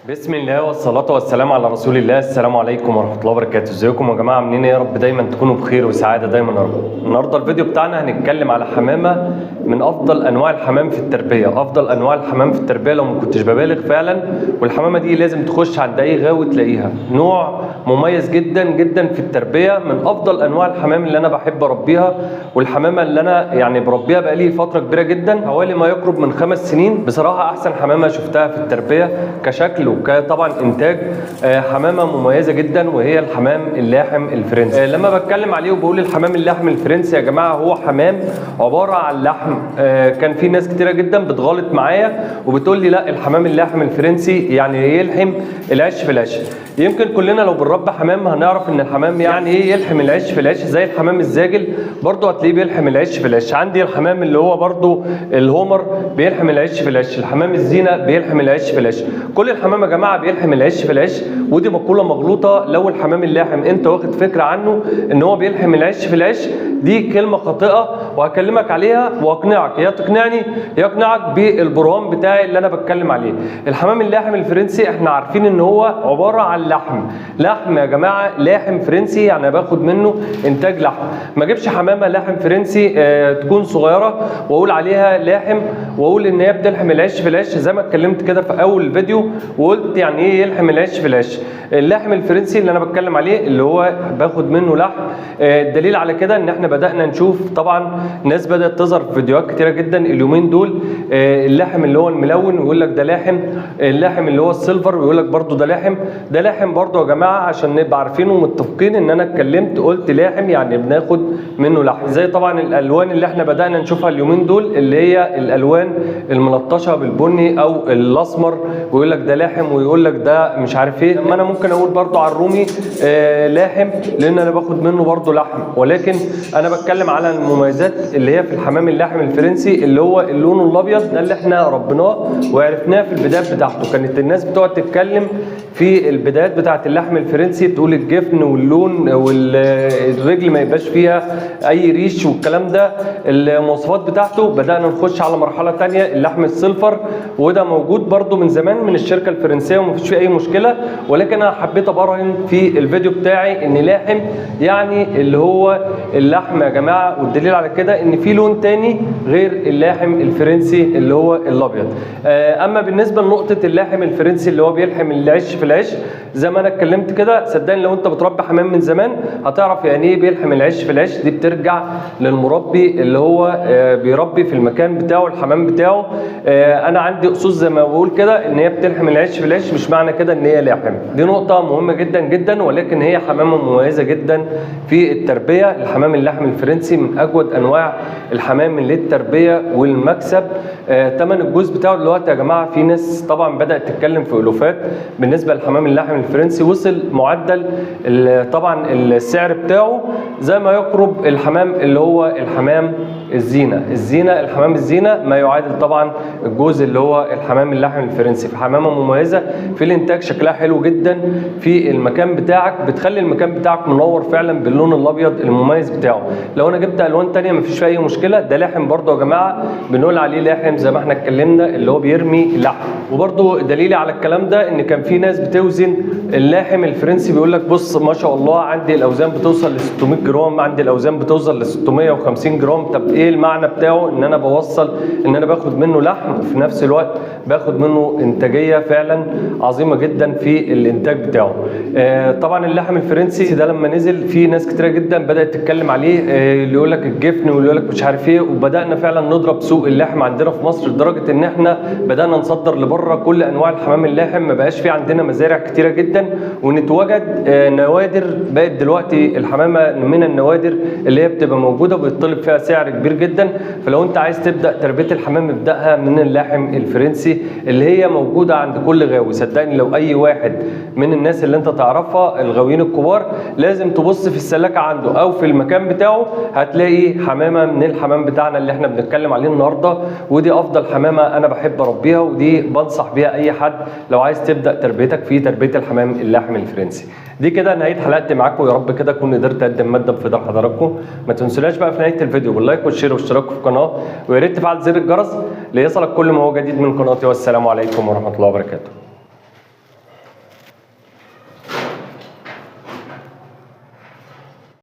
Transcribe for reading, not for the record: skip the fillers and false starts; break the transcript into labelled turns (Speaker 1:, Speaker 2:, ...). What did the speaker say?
Speaker 1: بسم الله والصلاة والسلام على رسول الله. السلام عليكم ورحمة الله وبركاته. ازيكم يا جماعة، عاملين ايه؟ يا رب دايما تكونوا بخير وسعادة دايما يا رب. النهارده الفيديو بتاعنا هنتكلم على حمامة من افضل انواع الحمام في التربية، افضل انواع الحمام في التربية لو ما كنتش ببالغ فعلا. والحمامة دي لازم تخش عند اي غاوي تلاقيها، نوع مميز جدا جدا في التربية، من افضل انواع الحمام اللي انا بحب اربيها، والحمامة اللي انا يعني بربيها بقالي فترة كبيرة جدا، حوالي ما يقرب من 5 سنين. بصراحة احسن حمامة شفتها في التربية كشكل وكطبعا انتاج، حمامه مميزه جدا، وهي الحمام اللاحم الفرنسي. لما بتكلم عليه وبقول الحمام اللاحم الفرنسي يا جماعه، هو حمام عباره عن لحم. كان في ناس كتيره جدا بتغلط معايا وبتقول لي لا، الحمام اللاحم الفرنسي يعني يلحم العش في العش. يمكن كلنا لو بنربي حمام هنعرف ان الحمام يعني ايه يلحم العش في العش. زي الحمام الزاجل برضو هتلاقيه بيلحم العش في العش. عندي الحمام اللي هو برضو الهومر بيلحم العش في العش، الحمام الزينه بيلحم العش في العش. كل الحمام يا جماعه بيلحم العش في العش، ودي مقوله مغلوطه. لو الحمام اللاحم انت واخد فكره عنه ان هو بيلحم العش في العش، دي كلمه خاطئه وهكلمك عليها واقنعك، يا تقنعني يا اقنعك بالبرهان بتاعي اللي انا بتكلم عليه. الحمام اللاحم الفرنسي احنا عارفين ان هو عباره عن لحم يا جماعه، لاحم فرنسي، يعني باخد منه انتاج لحم. ما اجيبش حمامه لاحم فرنسي تكون صغيره واقول عليها لاحم واقول ان هي بتلحم العش في العش، زي ما اتكلمت كده في اول فيديو وقلت يعني ايه يلحم العش في العش. اللحم الفرنسي اللي انا بتكلم عليه اللي هو باخد منه لحم. الدليل على كده ان احنا بدانا نشوف طبعا ناس بدات تظهر في فيديوهات كتيره جدا اليومين دول، اللحم اللي هو الملون ويقول لك ده لاحم، اللحم اللي هو السيلفر ويقول لك برده ده لاحم. ده لاحم برده يا جماعه، عشان نبقى عارفين ومتفقين ان انا اتكلمت قلت لاحم يعني بناخد منه لحم. زي طبعا الالوان اللي احنا بدانا نشوفها اليومين دول اللي هي الالوان الملطشه بالبني او الاسمر، ويقول لك ده لاحم ويقول لك ده مش عارف ايه. اما انا ممكن اقول برده على الرومي لاحم لان انا باخد منه برده لحم، ولكن انا بتكلم على المميزات اللي هي في الحمام اللاحم الفرنسي اللي هو اللون الابيض ده اللي احنا ربيناه وعرفناه في البدايات بتاعته. كانت الناس بتقعد تتكلم في البدايات بتاعت اللحم الفرنسي تقول الجفن واللون والرجل ما يبقاش فيها اي ريش والكلام ده، المواصفات بتاعته. بدانا نخش على مرحله ثانيه اللحم السيلفر، وده موجود برده من زمان من الشركه الفرنسيه ومفيش فيه اي مشكله، ولكن انا حبيت ابرهن في الفيديو بتاعي ان لاحم يعني اللي هو اللحم يا جماعه. والدليل على كده ان في لون تاني غير اللاحم الفرنسي اللي هو الابيض. اما بالنسبه لنقطه اللاحم الفرنسي اللي هو بيلحم العش في العش، زي ما انا اتكلمت كده، صدقني لو انت بتربي حمام من زمان هتعرف يعني ايه بيلحم العش في العش. دي بترجع للمربي اللي هو بيربي في المكان بتاعه الحمام بتاعه. انا عندي اسس زي ما بقول كده ان هي بتلحم العش في العش، مش معنى كده ان هي لاحم. دي نقطه مهمه جدا جدا، ولكن هي حمامه مميزه جدا في التربيه. الحمام اللاحم الفرنسي من اجود انواع الحمام للتربيه والمكسب. ثمن الجزء بتاعه دلوقتي يا جماعه في ناس طبعا بدات تتكلم في الوفات بالنسبه للحمام اللاحم الفرنسي. وصل معدل طبعا السعر بتاعه زي ما يقرب الحمام اللي هو الحمام الزينه الحمام الزينه ما يعادل طبعا الجزء اللي هو الحمام اللاحم الفرنسي. في حمامه مميزه في الانتاج، شكلها حلو جدا في المكان بتاعك، بتخلي المكان بتاعك منور فعلا باللون الابيض المميز بتاعه. لو انا جبت الوان ثانيه مفيش فيها اي مشكله. ده لاحم برده يا جماعه، بنقول عليه لاحم زي ما احنا اتكلمنا اللي هو بيرمي لحم. وبرده دليلي على الكلام ده ان كان في ناس بتوزن اللاحم الفرنسي بيقول لك بص ما شاء الله عندي الاوزان بتوصل ل 600 جرام، عندي الاوزان بتوصل ل 650 جرام. طب ايه المعنى بتاعه؟ ان انا بوصل ان انا باخد منه لحم وفي نفس الوقت باخد منه انتاجيه فعلا عظيمه جدا في الانتاج بتاعه. طبعا اللحم الفرنسي ده لما نزل في ناس كتيره جدا بدات تتكلم عليه، اللي يقول لك الجفن واللي يقول لك مش عارف ايه، وبدانا فعلا نضرب سوق اللحم عندنا في مصر لدرجه ان احنا بدانا نصدر لبره كل انواع الحمام اللاحم. ما بقاش في عندنا مزارع كتيره جدا، ونتوجد نوادر بقت دلوقتي الحمامه من النوادر اللي هي بتبقى موجوده وبيطلب فيها سعر كبير جدا. فلو انت عايز تبدا تربيه الحمام ابداها من اللحم الفرنسي اللي هي موجوده عند كل غاوي. صدقني لو اي واحد من الناس اللي انت تعرفها الغاويين الكبار لازم تبص في السلاكه عنده او في المكان بتاعه هتلاقي حمامه من الحمام بتاعنا اللي احنا بنتكلم عليه النهارده. ودي افضل حمامه انا بحب اربيها، ودي بنصح بيها اي حد لو عايز تبدا تربيتك في تربيه الحمام اللاحم الفرنسي. دي كده نهايه حلقتي معاكم، يا رب كده اكون قدرت اقدم ماده بفيد حضراتكم. ما تنسوناش بقى في نهايه الفيديو باللايك والشير والاشتراك في القناه، ويا ريت تفعل زر الجرس ليصلك كل ما هو جديد من قناتي. والسلام عليكم ورحمه الله وبركاته.